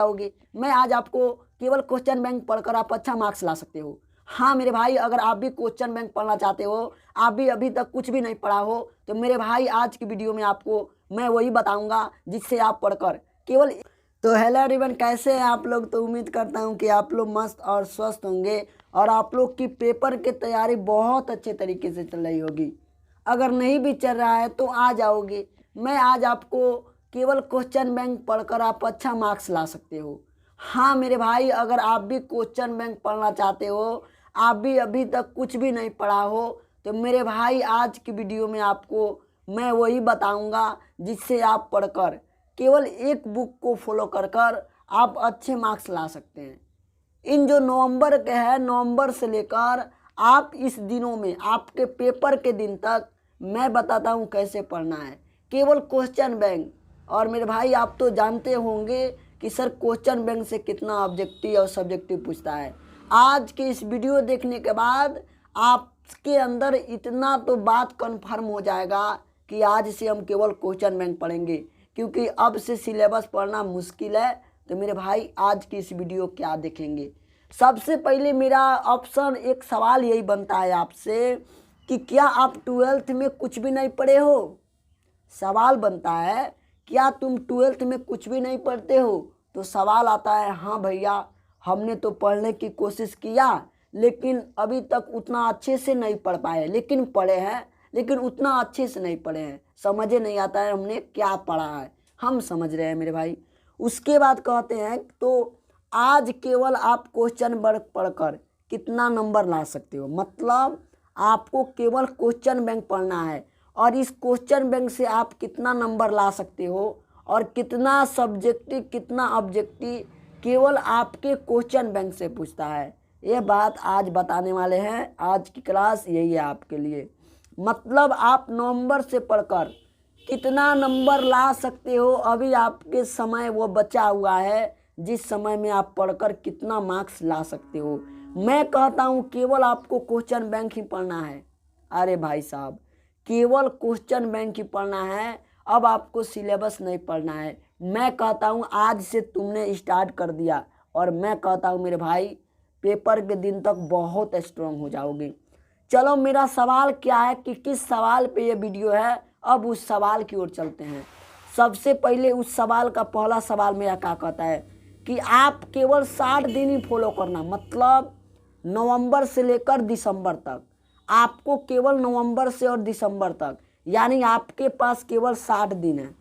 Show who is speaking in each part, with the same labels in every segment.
Speaker 1: जाओगे। मैं आज आपको केवल क्वेश्चन बैंक पढ़कर आप अच्छा मार्क्स ला सकते हो। हाँ मेरे भाई, अगर आप भी क्वेश्चन बैंक पढ़ना चाहते हो, आप भी अभी तक कुछ भी नहीं पढ़ा हो, तो मेरे भाई आज की वीडियो में आपको मैं वही बताऊंगा जिससे आप पढ़कर केवल। तो हेलो एवरीवन, कैसे हैं आप लोग। तो उम्मीद करता हूं कि आप लोग मस्त और स्वस्थ होंगे और आप लोग की पेपर की तैयारी बहुत अच्छे तरीके से चल रही होगी। अगर नहीं भी चल रहा है तो आ जाओगे। मैं आज आपको केवल क्वेश्चन बैंक पढ़कर आप अच्छा मार्क्स ला सकते हो। हाँ मेरे भाई, अगर आप भी क्वेश्चन बैंक पढ़ना चाहते हो, आप भी अभी तक कुछ भी नहीं पढ़ा हो, तो मेरे भाई आज की वीडियो में आपको मैं वही बताऊंगा जिससे आप पढ़कर केवल एक बुक को फॉलो कर कर आप अच्छे मार्क्स ला सकते हैं। इन जो नवंबर के हैं, नवंबर से लेकर आप इस दिनों में आपके पेपर के दिन तक मैं बताता हूं कैसे पढ़ना है, केवल क्वेश्चन बैंक। और मेरे भाई आप तो जानते होंगे कि सर क्वेश्चन बैंक से कितना ऑब्जेक्टिव और सब्जेक्टिव पूछता है। आज के इस वीडियो देखने के बाद आपके अंदर इतना तो बात कन्फर्म हो जाएगा कि आज से हम केवल क्वेश्चन बैंक पढ़ेंगे, क्योंकि अब से सिलेबस पढ़ना मुश्किल है। तो मेरे भाई आज की इस वीडियो क्या देखेंगे। सबसे पहले मेरा ऑप्शन एक सवाल यही बनता है आपसे कि क्या आप 12th में कुछ भी नहीं पढ़े हो। सवाल बनता है क्या तुम 12th में कुछ भी नहीं पढ़ते हो। तो सवाल आता है हाँ भैया, हमने तो पढ़ने की कोशिश किया लेकिन अभी तक उतना अच्छे से नहीं पढ़ पाए, लेकिन पढ़े हैं, लेकिन उतना अच्छे से नहीं पढ़े हैं, समझे नहीं आता है हमने क्या पढ़ा है। हम समझ रहे हैं मेरे भाई। उसके बाद कहते हैं तो आज केवल आप क्वेश्चन बैंक पढ़कर कितना नंबर ला सकते हो। मतलब आपको केवल क्वेश्चन बैंक पढ़ना है और इस क्वेश्चन बैंक से आप कितना नंबर ला सकते हो और कितना सब्जेक्टिव कितना ऑब्जेक्टिव केवल आपके क्वेश्चन बैंक से पूछता है। ये बात आज बताने वाले हैं। आज की क्लास यही है आपके लिए। मतलब आप नवंबर से पढ़कर कितना नंबर ला सकते हो, अभी आपके समय वो बचा हुआ है जिस समय में आप पढ़कर कितना मार्क्स ला सकते हो। मैं कहता हूँ केवल आपको क्वेश्चन बैंक ही पढ़ना है। अरे भाई साहब, केवल क्वेश्चन बैंक ही पढ़ना है, अब आपको सिलेबस नहीं पढ़ना है। मैं कहता हूँ आज से तुमने स्टार्ट कर दिया और मैं कहता हूँ मेरे भाई पेपर के दिन तक बहुत स्ट्रांग हो जाओगे। चलो मेरा सवाल क्या है कि किस सवाल पे ये वीडियो है, अब उस सवाल की ओर चलते हैं। सबसे पहले उस सवाल का पहला सवाल मेरा क्या कहता है कि आप केवल 60 दिन ही फॉलो करना। मतलब नवंबर से लेकर दिसंबर तक, आपको केवल नवंबर से और दिसंबर तक, यानी आपके पास केवल 60 दिन है।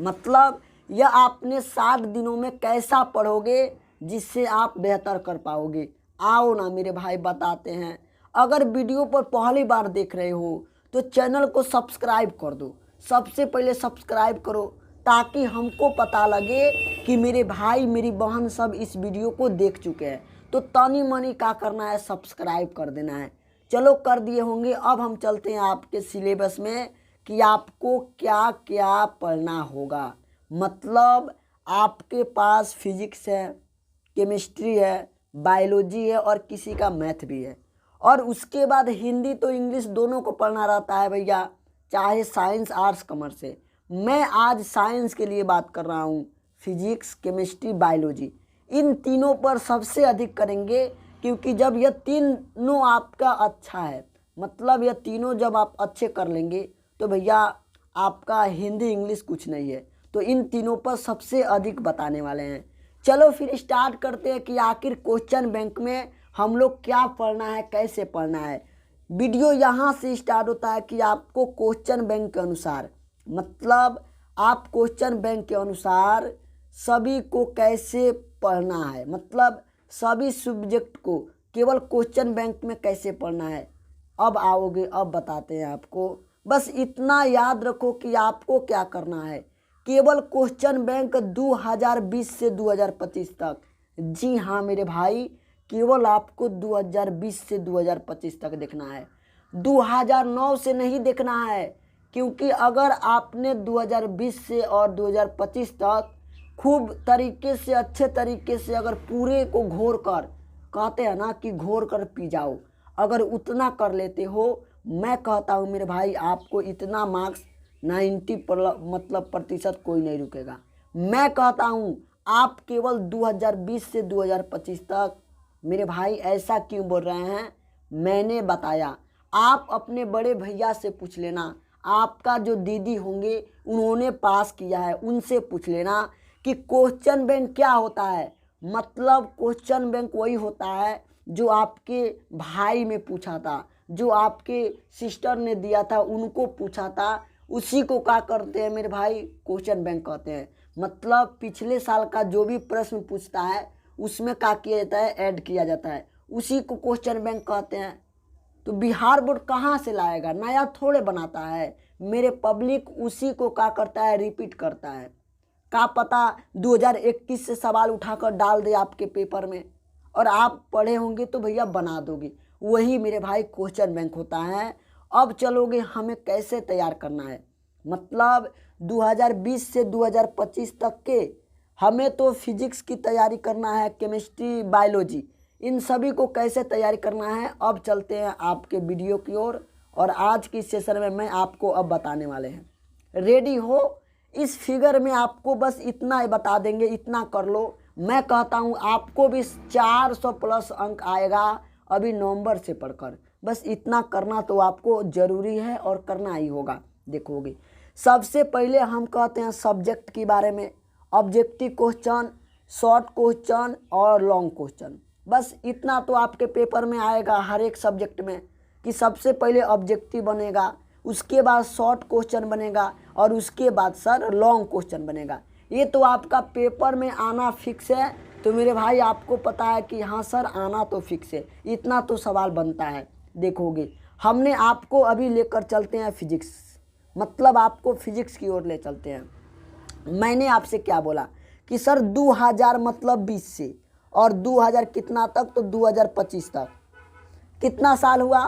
Speaker 1: मतलब यह आपने 60 दिनों में कैसा पढ़ोगे जिससे आप बेहतर कर पाओगे। आओ ना मेरे भाई बताते हैं। अगर वीडियो पर पहली बार देख रहे हो तो चैनल को सब्सक्राइब कर दो। सबसे पहले सब्सक्राइब करो ताकि हमको पता लगे कि मेरे भाई मेरी बहन सब इस वीडियो को देख चुके हैं। तो तनी मनी क्या करना है, सब्सक्राइब कर देना है। चलो कर दिए होंगे। अब हम चलते हैं आपके सिलेबस में कि आपको क्या क्या पढ़ना होगा। मतलब आपके पास फिजिक्स है, केमिस्ट्री है, बायोलॉजी है और किसी का मैथ भी है। और उसके बाद हिंदी तो इंग्लिश दोनों को पढ़ना रहता है भैया, चाहे साइंस आर्ट्स कॉमर्स से। मैं आज साइंस के लिए बात कर रहा हूँ। फिजिक्स केमिस्ट्री बायोलॉजी इन तीनों पर सबसे अधिक करेंगे, क्योंकि जब यह तीनों आपका अच्छा है, मतलब यह तीनों जब आप अच्छे कर लेंगे तो भैया आपका हिंदी इंग्लिश कुछ नहीं है। तो इन तीनों पर सबसे अधिक बताने वाले हैं। चलो फिर स्टार्ट करते हैं कि आखिर क्वेश्चन बैंक में हम लोग क्या पढ़ना है, कैसे पढ़ना है। वीडियो यहाँ से स्टार्ट होता है कि आपको क्वेश्चन बैंक के अनुसार, मतलब आप क्वेश्चन बैंक के अनुसार सभी को कैसे पढ़ना है, मतलब सभी सब्जेक्ट को केवल क्वेश्चन बैंक में कैसे पढ़ना है। अब आओगे, अब बताते हैं आपको। बस इतना याद रखो कि आपको क्या करना है, केवल क्वेश्चन बैंक 2020 से 2025 तक। जी हाँ मेरे भाई, केवल आपको 2020 से 2025 तक देखना है, 2009 से नहीं देखना है। क्योंकि अगर आपने 2020 से और 2025 तक खूब तरीके से अच्छे तरीके से अगर पूरे को घोर कर, कहते हैं ना कि घोर कर पी जाओ, अगर उतना कर लेते हो, मैं कहता हूँ मेरे भाई आपको इतना मार्क्स 90 मतलब प्रतिशत कोई नहीं रुकेगा। मैं कहता हूँ आप केवल 2020 से 2025 तक मेरे भाई ऐसा क्यों बोल रहे हैं? मैंने बताया। आप अपने बड़े भैया से पूछ लेना, आपका जो दीदी होंगे उन्होंने पास किया है, उनसे पूछ लेना कि क्वेश्चन बैंक क्या होता है। मतलब क्वेश्चन बैंक वही होता है जो आपके भाई में पूछा था, जो आपके सिस्टर ने दिया था उनको पूछा था, उसी को क्या करते हैं मेरे भाई? क्वेश्चन बैंक कहते हैं। मतलब पिछले साल का जो भी प्रश्न पूछता है उसमें क्या किया जाता है? ऐड किया जाता है, उसी को क्वेश्चन बैंक कहते हैं। तो बिहार बोर्ड कहाँ से लाएगा? नया थोड़े बनाता है मेरे पब्लिक, उसी को क्या करता है? रिपीट करता है। क्या पता 2021 से सवाल उठाकर डाल दे आपके पेपर में और आप पढ़े होंगे तो भैया बना दोगे। वही मेरे भाई क्वेश्चन बैंक होता है। अब चलोगे हमें कैसे तैयार करना है। मतलब 2020 से 2025 तक के हमें तो फिजिक्स की तैयारी करना है, केमिस्ट्री, बायोलॉजी, इन सभी को कैसे तैयारी करना है। अब चलते हैं आपके वीडियो की ओर और आज की सेशन में मैं आपको अब बताने वाले हैं। रेडी हो? इस फिगर में आपको बस इतना ही बता देंगे, इतना कर लो। मैं कहता हूँ आपको भी 400 प्लस अंक आएगा अभी नवंबर से पढ़कर। बस इतना करना तो आपको ज़रूरी है और करना ही होगा। देखोगे सबसे पहले हम कहते हैं सब्जेक्ट के बारे में, ऑब्जेक्टिव क्वेश्चन, शॉर्ट क्वेश्चन और लॉन्ग क्वेश्चन। बस इतना तो आपके पेपर में आएगा हर एक सब्जेक्ट में कि सबसे पहले ऑब्जेक्टिव बनेगा, उसके बाद शॉर्ट क्वेश्चन बनेगा और उसके बाद सर लॉन्ग क्वेश्चन बनेगा। ये तो आपका पेपर में आना फिक्स है। तो मेरे भाई आपको पता है कि हाँ सर आना तो फिक्स है, इतना तो सवाल बनता है। देखोगे हमने आपको अभी लेकर चलते हैं फिजिक्स, मतलब आपको फिजिक्स की ओर ले चलते हैं। मैंने आपसे क्या बोला कि सर 2000 मतलब 20 से और 2000 कितना तक? तो 2025 तक। कितना साल हुआ?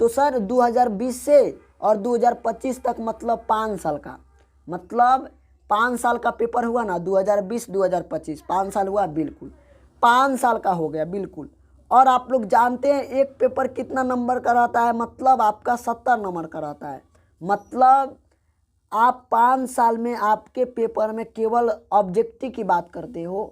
Speaker 1: तो सर 2020 से और 2025 तक मतलब 5 साल का। मतलब 5 साल का पेपर हुआ ना, 2020 2025 5 साल हुआ, बिल्कुल 5 साल का हो गया बिल्कुल। और आप लोग जानते हैं एक पेपर कितना नंबर का रहता है? मतलब आपका 70 नंबर का रहता है। मतलब आप 5 साल में आपके पेपर में केवल ऑब्जेक्टिव की बात करते हो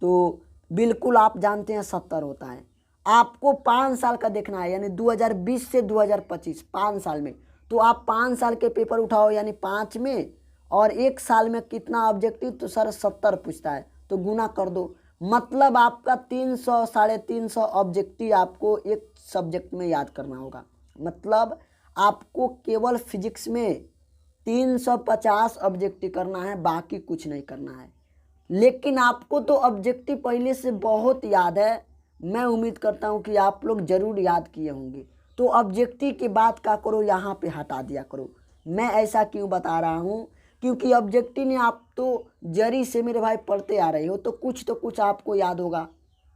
Speaker 1: तो बिल्कुल आप जानते हैं 70 होता है। आपको 5 साल का देखना है, यानी 2020 से 2025 5 साल में। तो आप 5 साल के पेपर उठाओ यानी 5 में, और एक साल में कितना ऑब्जेक्टिव? तो सर 70 पूछता है, तो गुना कर दो। मतलब आपका 300 350 ऑब्जेक्टिव आपको एक सब्जेक्ट में याद करना होगा। मतलब आपको केवल फिजिक्स में 350 ऑब्जेक्टिव करना है, बाकी कुछ नहीं करना है। लेकिन आपको तो ऑब्जेक्टिव पहले से बहुत याद है, मैं उम्मीद करता हूं कि आप लोग ज़रूर याद किए होंगे। तो ऑब्जेक्टिव की बात क्या करो, यहाँ पे हटा दिया करो। मैं ऐसा क्यों बता रहा हूँ? क्योंकि ऑब्जेक्टिव ने आप तो जरी से मेरे भाई पढ़ते आ रहे हो तो कुछ आपको याद होगा।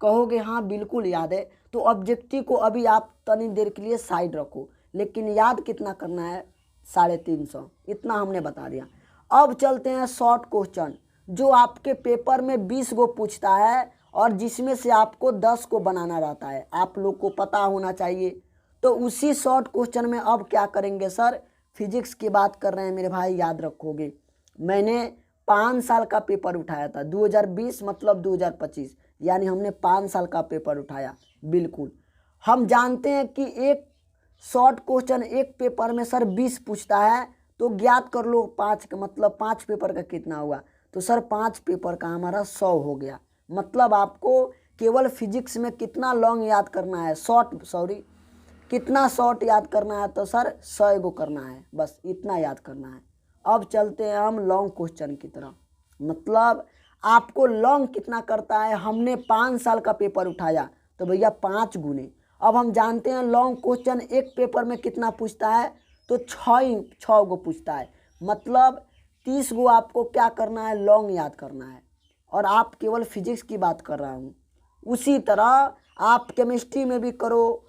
Speaker 1: कहोगे हाँ बिल्कुल याद है, तो ऑब्जेक्टिव को अभी आप तनी देर के लिए साइड रखो, लेकिन याद कितना करना है? 350, इतना हमने बता दिया। अब चलते हैं शॉर्ट क्वेश्चन, जो आपके पेपर में 20 गो पूछता है और जिसमें से आपको 10 को बनाना रहता है, आप लोग को पता होना चाहिए। तो उसी शॉर्ट क्वेश्चन में अब क्या करेंगे सर? फिजिक्स की बात कर रहे हैं मेरे भाई, याद रखोगे। मैंने 5 साल का पेपर उठाया था, 2020 मतलब 2025, यानी हमने 5 साल का पेपर उठाया। बिल्कुल हम जानते हैं कि एक शॉर्ट क्वेश्चन एक पेपर में सर 20 पूछता है, तो ज्ञात कर लो 5 का मतलब 5 पेपर का कितना हुआ? तो सर 5 पेपर का हमारा 100 हो गया। मतलब आपको केवल फिजिक्स में कितना लॉन्ग याद करना है? कितना शॉर्ट याद करना है? तो सर 100 गो करना है, बस इतना याद करना है। अब चलते हैं हम लॉन्ग क्वेश्चन की तरफ। मतलब आपको लॉन्ग कितना करता है? हमने 5 साल का पेपर उठाया तो भैया 5 गुने। अब हम जानते हैं लॉन्ग क्वेश्चन एक पेपर में कितना पूछता है? तो 6 गो पूछता है। मतलब 30 गो आपको क्या करना है? लॉन्ग याद करना है। और आप केवल फिजिक्स की बात कर रहा हूँ। उसी तरह आप केमिस्ट्री में भी करो,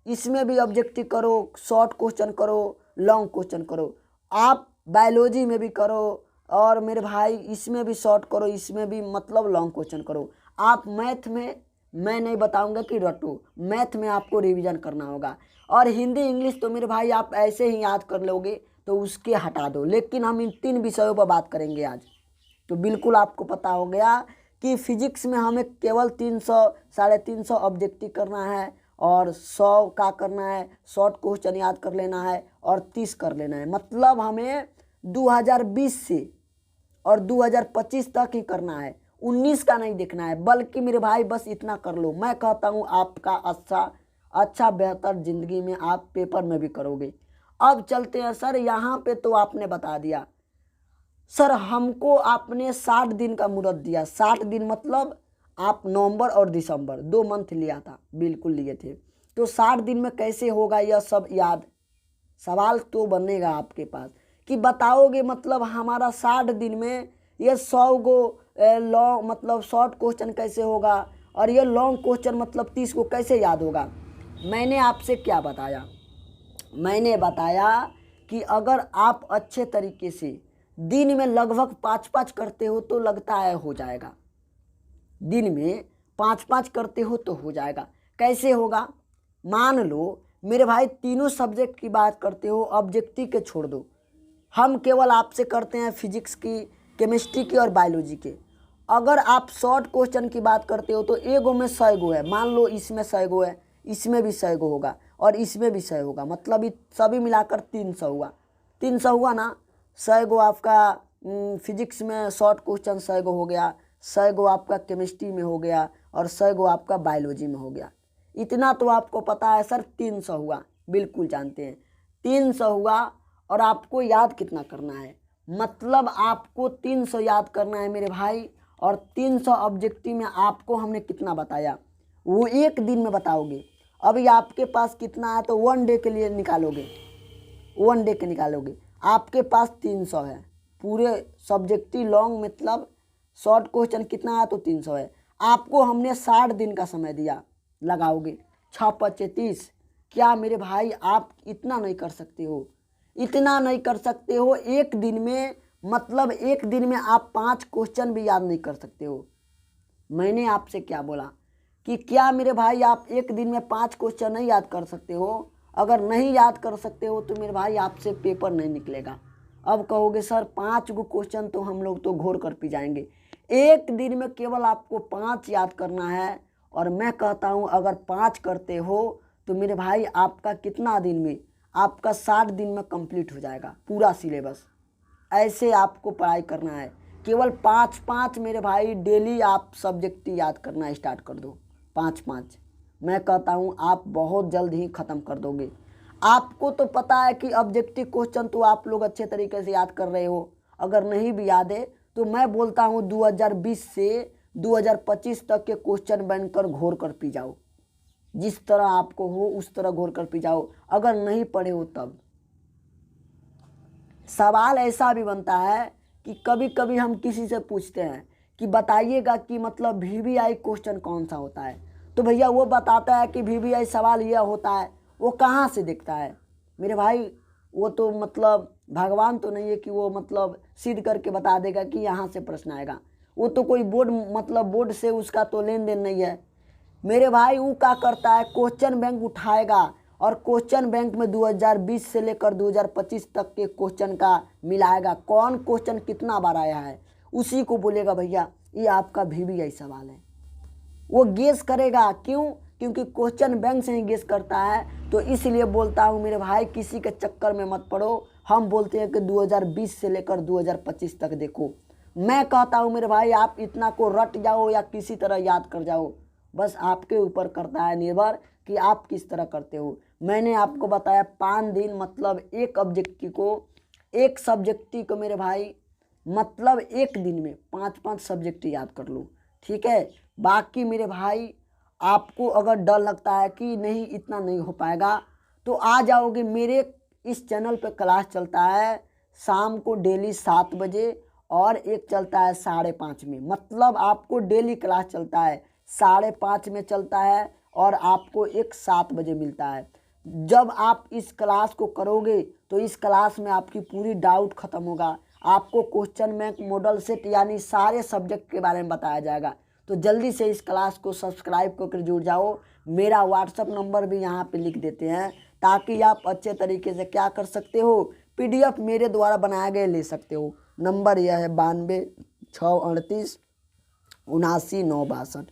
Speaker 1: इसमें भी ऑब्जेक्टिव करो, शॉर्ट क्वेश्चन करो, लॉन्ग क्वेश्चन करो। आप बायोलॉजी में भी करो और मेरे भाई इसमें भी शॉर्ट करो, इसमें भी मतलब लॉन्ग क्वेश्चन करो। आप मैथ में, मैं नहीं बताऊंगा कि रटो, मैथ में आपको रिवीजन करना होगा। और हिंदी इंग्लिश तो मेरे भाई आप ऐसे ही याद कर लोगे, तो उसके हटा दो। लेकिन हम इन 3 विषयों पर बात करेंगे आज। तो बिल्कुल आपको पता हो गया कि फिजिक्स में हमें केवल 300 350 ऑब्जेक्टिव करना है और 100 का करना है, शॉर्ट क्वेश्चन याद कर लेना है और 30 कर लेना है। मतलब हमें 2020 से और 2025 तक ही करना है, 19 का नहीं देखना है। बल्कि मेरे भाई बस इतना कर लो, मैं कहता हूँ आपका अच्छा बेहतर ज़िंदगी में आप पेपर में भी करोगे। अब चलते हैं सर, यहाँ पे तो आपने बता दिया सर, हमको आपने 60 दिन का मुहूर्त दिया। 60 दिन मतलब आप नवंबर और दिसंबर 2 मंथ लिया था, बिल्कुल लिए थे। तो 60 दिन में कैसे होगा यह सब याद? सवाल तो बनेगा आपके पास कि बताओगे मतलब हमारा 60 दिन में ये 100 गो लॉन्ग मतलब शॉर्ट क्वेश्चन कैसे होगा और ये लॉन्ग क्वेश्चन मतलब 30 को कैसे याद होगा? मैंने आपसे क्या बताया? मैंने बताया कि अगर आप अच्छे तरीके से दिन में लगभग 5-5 करते हो तो लगता है हो जाएगा। दिन में 5-5 करते हो तो हो जाएगा। कैसे होगा? मान लो मेरे भाई तीनों सब्जेक्ट की बात करते हो, ऑब्जेक्टिव के छोड़ दो, हम केवल आपसे करते हैं फिजिक्स की, केमिस्ट्री की और बायोलॉजी के। अगर आप शॉर्ट क्वेश्चन की बात करते हो तो एगो में 100 गो है, मान लो इसमें 100 गो है, इसमें भी 100 गो होगा और इसमें भी 100 होगा, मतलब सभी मिलाकर 300 हुआ। 300 हुआ ना? 100 गो आपका फिजिक्स में शॉर्ट क्वेश्चन 100 गो हो गया, 100 गो आपका केमिस्ट्री में हो गया और 100 गो आपका बायोलॉजी में हो गया। इतना तो आपको पता है सर, 300 हुआ, बिल्कुल जानते हैं 300 हुआ। और आपको याद कितना करना है? मतलब आपको 300 याद करना है मेरे भाई, और 300 ऑब्जेक्टिव में आपको हमने कितना बताया वो एक दिन में बताओगे। अभी आपके पास कितना है तो 1 डे के लिए निकालोगे, 1 डे के निकालोगे। आपके पास 300 है पूरे सब्जेक्टिव लॉन्ग, मतलब शॉर्ट क्वेश्चन कितना है तो 300 है। आपको हमने 60 दिन का समय दिया, लगाओगे 6×5 = 30। क्या मेरे भाई आप इतना नहीं कर सकते हो? इतना नहीं कर सकते हो एक दिन में? मतलब एक दिन में आप 5 क्वेश्चन भी याद नहीं कर सकते हो। मैंने आपसे क्या बोला कि क्या मेरे भाई आप एक दिन में 5 क्वेश्चन नहीं याद कर सकते हो? अगर नहीं याद कर सकते हो तो मेरे भाई आपसे पेपर नहीं निकलेगा। अब कहोगे सर 5 गो क्वेश्चन तो हम लोग तो घोर कर पी जाएंगे। एक दिन में केवल आपको 5 याद करना है, और मैं कहता हूँ अगर 5 करते हो तो मेरे भाई आपका कितना दिन में, आपका 60 दिन में कंप्लीट हो जाएगा पूरा सिलेबस। ऐसे आपको पढ़ाई करना है, केवल 5-5 मेरे भाई डेली आप सब्जेक्ट याद करना स्टार्ट कर दो, 5-5। मैं कहता हूँ आप बहुत जल्द ही ख़त्म कर दोगे। आपको तो पता है कि ऑब्जेक्टिव क्वेश्चन तो आप लोग अच्छे तरीके से याद कर रहे हो। अगर नहीं भी याद है तो मैं बोलता हूँ 2020 से 2025 तक के क्वेश्चन बनकर घोर कर पी जाओ। जिस तरह आपको हो उस तरह घोर कर पी जाओ। अगर नहीं पढ़े हो तब सवाल ऐसा भी बनता है कि कभी कभी हम किसी से पूछते हैं कि बताइएगा कि मतलब VVI क्वेश्चन कौन सा होता है, तो भैया वो बताता है कि VVI सवाल यह होता है। वो कहाँ से दिखता है मेरे भाई? वो तो मतलब भगवान तो नहीं है कि वो मतलब सिद्ध करके बता देगा कि यहाँ से प्रश्न आएगा। वो तो कोई बोर्ड, मतलब बोर्ड से उसका तो लेन देन नहीं है मेरे भाई। वो क्या करता है, क्वेश्चन बैंक उठाएगा और क्वेश्चन बैंक में 2020 से लेकर 2025 तक के क्वेश्चन का मिलाएगा, कौन क्वेश्चन कितना बार आया है, उसी को बोलेगा भैया ये आपका VVI सवाल है। वो गेस करेगा, क्यों? क्योंकि क्वेश्चन बैंक से ही गेस करता है। तो इसलिए बोलता हूँ मेरे भाई किसी के चक्कर में मत पड़ो। हम बोलते हैं कि 2020 से लेकर 2025 तक देखो। मैं कहता हूँ मेरे भाई आप इतना को रट जाओ या किसी तरह याद कर जाओ, बस आपके ऊपर करता है निर्भर कि आप किस तरह करते हो। मैंने आपको बताया 5 दिन, मतलब एक सब्जेक्टिव को मेरे भाई मतलब एक दिन में 5-5 सब्जेक्ट याद कर लो, ठीक है। बाकी मेरे भाई आपको अगर डर लगता है कि नहीं इतना नहीं हो पाएगा तो आ जाओगे। मेरे इस चैनल पे क्लास चलता है शाम को डेली 7 बजे और एक चलता है 5:30 में। मतलब आपको डेली क्लास चलता है 5:30 में चलता है और आपको एक 7 बजे मिलता है। जब आप इस क्लास को करोगे तो इस क्लास में आपकी पूरी डाउट ख़त्म होगा। आपको क्वेश्चन बैंक, मॉडल सेट यानी सारे सब्जेक्ट के बारे में बताया जाएगा। तो जल्दी से इस क्लास को सब्सक्राइब करके जुड़ जाओ। मेरा व्हाट्सअप नंबर भी यहाँ पे लिख देते हैं ताकि आप अच्छे तरीके से क्या कर सकते हो, PDF मेरे द्वारा बनाए गए ले सकते हो। नंबर यह है 638 79 962।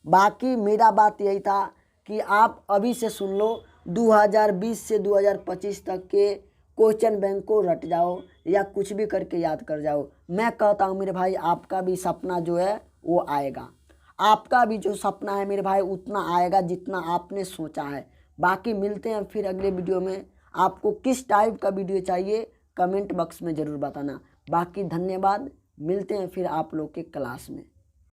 Speaker 1: बाकी मेरा बात यही था कि आप अभी से सुन लो, 2020 से 2025 तक के क्वेश्चन बैंक को रट जाओ या कुछ भी करके याद कर जाओ। मैं कहता हूँ मेरे भाई आपका भी सपना जो है वो आएगा, आपका भी जो सपना है मेरे भाई उतना आएगा जितना आपने सोचा है। बाकी मिलते हैं फिर अगले वीडियो में। आपको किस टाइप का वीडियो चाहिए कमेंट बॉक्स में ज़रूर बताना। बाकी धन्यवाद, मिलते हैं फिर आप लोग के क्लास में।